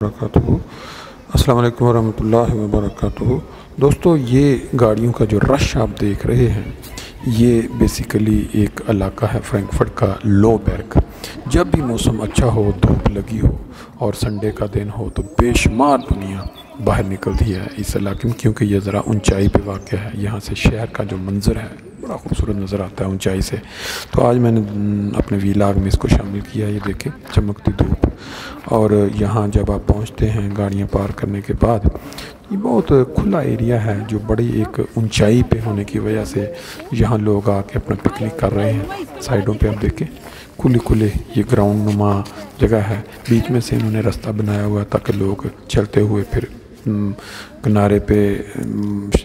वबरकातुहू। अस्सलाम वालेकुम वरहमतुल्लाहि वबरकातुहू। दोस्तों, ये गाड़ियों का जो रश आप देख रहे हैं, ये बेसिकली एक इलाका है फ्रैंकफर्ट का लोबर्ग। जब भी मौसम अच्छा हो, धूप लगी हो और संडे का दिन हो तो बेशुमार दुनिया बाहर निकलती है इस इलाके में, क्योंकि ये ज़रा ऊंचाई पे वाक़ है। यहाँ से शहर का जो मंज़र है बड़ा खूबसूरत नज़र आता है ऊंचाई से। तो आज मैंने अपने वीलाग में इसको शामिल किया। ये देखें, चमकती धूप। और यहाँ जब आप पहुँचते हैं गाड़ियाँ पार करने के बाद, ये बहुत खुला एरिया है जो बड़ी एक ऊंचाई पे होने की वजह से यहाँ लोग आके अपना पिकनिक कर रहे हैं। साइडों पे आप देखें, खुले खुले ये ग्राउंड नुमा जगह है। बीच में से इन्होंने रास्ता बनाया हुआ ताकि लोग चलते हुए फिर किनारे पे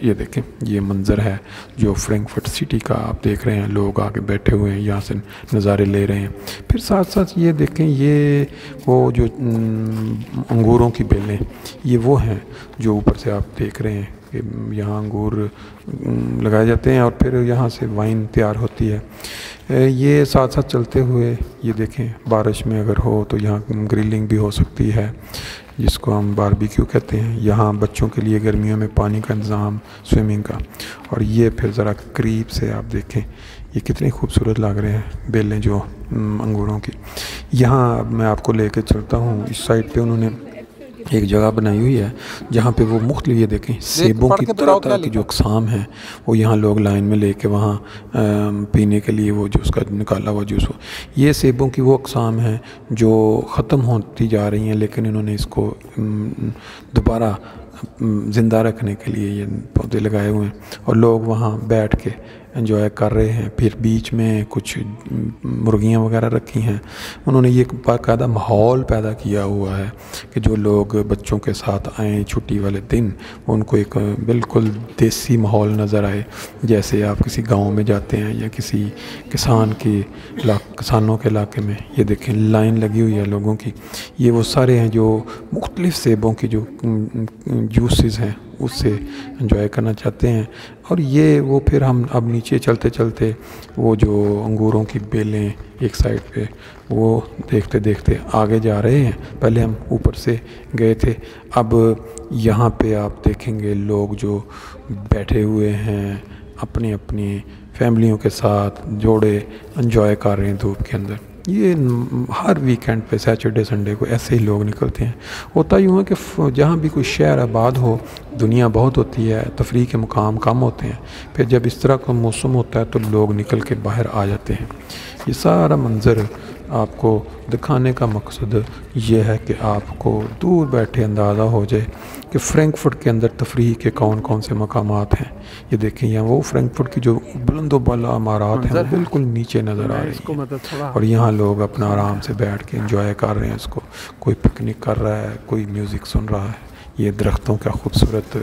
ये देखें, ये मंज़र है जो फ्रैंकफर्ट सिटी का आप देख रहे हैं। लोग आके बैठे हुए हैं, यहाँ से नज़ारे ले रहे हैं। फिर साथ साथ ये देखें, ये वो जो अंगूरों की बेलें, ये वो हैं जो ऊपर से आप देख रहे हैं कि यहाँ अंगूर लगाए जाते हैं और फिर यहाँ से वाइन तैयार होती है। ये साथ साथ चलते हुए ये देखें, बारिश में अगर हो तो यहाँ ग्रिलिंग भी हो सकती है, जिसको हम बारबेक्यू कहते हैं। यहाँ बच्चों के लिए गर्मियों में पानी का इंतज़ाम, स्विमिंग का। और ये फिर ज़रा करीब से आप देखें, ये कितने खूबसूरत लग रहे हैं बेलें जो अंगूरों की। यहाँ मैं आपको लेके चलता हूँ। इस साइड पे उन्होंने एक जगह बनाई हुई है जहाँ पे वो मुख्तलिफ, ये देखें, सेबों की तरह तरह की जो अक़साम हैं वो यहाँ लोग लाइन में लेके वहाँ पीने के लिए वो जूस का निकाला हुआ जूस हो। ये सेबों की वो अक़साम हैं जो ख़त्म होती जा रही हैं, लेकिन इन्होंने इसको दोबारा ज़िंदा रखने के लिए ये पौधे लगाए हुए हैं और लोग वहाँ बैठ के एंजॉय कर रहे हैं। फिर बीच में कुछ मुर्गियाँ वगैरह रखी हैं। उन्होंने ये बाकायदा माहौल पैदा किया हुआ है कि जो लोग बच्चों के साथ आएँ छुट्टी वाले दिन, उनको एक बिल्कुल देसी माहौल नज़र आए, जैसे आप किसी गांव में जाते हैं या किसी किसानों के इलाके में। ये देखें, लाइन लगी हुई है लोगों की। ये वो सारे हैं जो मुख्तलिफ़ सेबों की जो जूसेस हैं उससे एंजॉय करना चाहते हैं। और ये वो फिर हम अब नीचे चलते चलते वो जो अंगूरों की बेलें एक साइड पे वो देखते देखते आगे जा रहे हैं। पहले हम ऊपर से गए थे, अब यहाँ पे आप देखेंगे लोग जो बैठे हुए हैं अपनी अपनी फैमिलियों के साथ, जोड़े एंजॉय कर रहे हैं धूप के अंदर। ये हर वीकेंड पे सैटरडे संडे को ऐसे ही लोग निकलते हैं। होता यूँ है कि जहाँ भी कोई शहर आबाद हो, दुनिया बहुत होती है, तफरीह के मुकाम कम होते हैं। फिर जब इस तरह का मौसम होता है तो लोग निकल के बाहर आ जाते हैं। ये सारा मंज़र आपको दिखाने का मकसद ये है कि आपको दूर बैठे अंदाज़ा हो जाए कि फ्रैंकफर्ट के अंदर तफरीह के कौन कौन से मकामात हैं। ये देखें, यहाँ वो फ्रैंकफर्ट की जो बुलंदो बाला इमारत हैं वो बिल्कुल नीचे नज़र आ रही है और यहाँ लोग अपना आराम से बैठ के एंजॉय कर रहे हैं इसको। कोई पिकनिक कर रहा है, कोई म्यूज़िक सुन रहा है। ये दरख्तों का खूबसूरत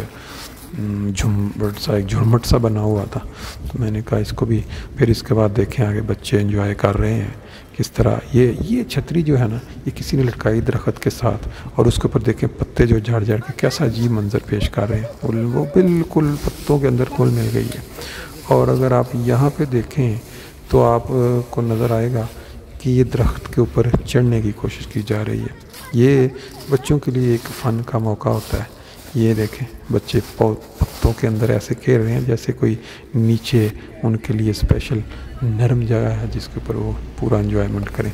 झुरमुट सा बना हुआ था, तो मैंने कहा इसको भी। फिर इसके बाद देखें आगे बच्चे एंजॉय कर रहे हैं किस तरह। ये छतरी जो है ना, ये किसी ने लटकाई दरख्त के साथ, और उसके ऊपर देखें पत्ते जो झड़ झड़ के कैसा अजीब मंजर पेश कर रहे हैं। वो बिल्कुल पत्तों के अंदर घुल मिल गई है। और अगर आप यहाँ पे देखें तो आपको नज़र आएगा कि ये दरख्त के ऊपर चढ़ने की कोशिश की जा रही है। ये बच्चों के लिए एक फ़न का मौका होता है। ये देखें, बच्चे पत्तों के अंदर ऐसे खेल रहे हैं जैसे कोई नीचे उनके लिए स्पेशल नरम जगह है जिसके ऊपर वो पूरा एंजॉयमेंट करें।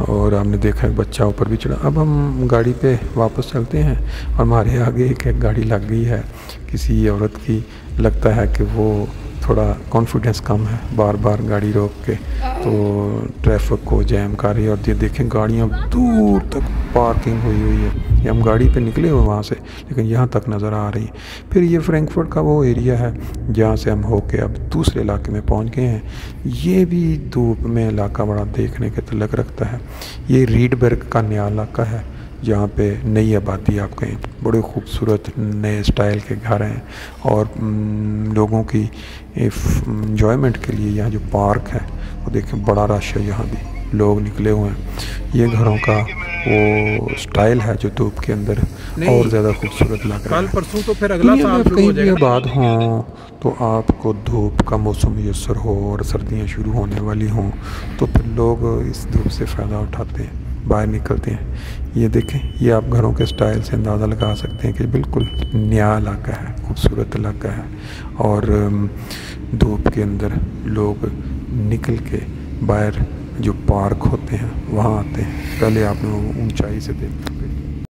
और आपने देखा है बच्चा ऊपर भी चढ़ा। अब हम गाड़ी पे वापस चलते हैं और हमारे आगे एक गाड़ी लग गई है किसी औरत की। लगता है कि वो थोड़ा कॉन्फिडेंस कम है, बार बार गाड़ी रोक के तो ट्रैफिक को जैम कर रही है। और ये देखें, गाड़ियाँ दूर तक पार्किंग हुई है। ये हम गाड़ी पे निकले हुए वहाँ से, लेकिन यहाँ तक नज़र आ रही है। फिर ये फ्रैंकफर्ट का वो एरिया है जहाँ से हम होके अब दूसरे इलाके में पहुँच गए हैं। ये भी धूप में इलाका बड़ा देखने के तलक रखता है। ये रीडबर्ग का नया इलाका है जहाँ पे नई आबादी आप कहें, बड़े खूबसूरत नए स्टाइल के घर हैं और लोगों की एंजॉयमेंट के लिए यहाँ जो पार्क है वो देखें, बड़ा रश है। यहाँ भी लोग निकले हुए हैं। ये घरों का वो स्टाइल है जो धूप के अंदर और ज़्यादा खूबसूरत लग रहा है। कल परसों तो फिर अगला साल कहीं भी आबाद हों तो आपको धूप का मौसम मुयस्सर हो और सर्दियाँ शुरू होने वाली हों तो फिर लोग इस धूप से फ़ायदा उठाते हैं। बाहर निकलते हैं। ये देखें, ये आप घरों के स्टाइल से अंदाज़ा लगा सकते हैं कि बिल्कुल नया इलाका है, खूबसूरत इलाका है। और धूप के अंदर लोग निकल के बाहर जो पार्क होते हैं वहाँ आते हैं। पहले आपने वो ऊंचाई से देख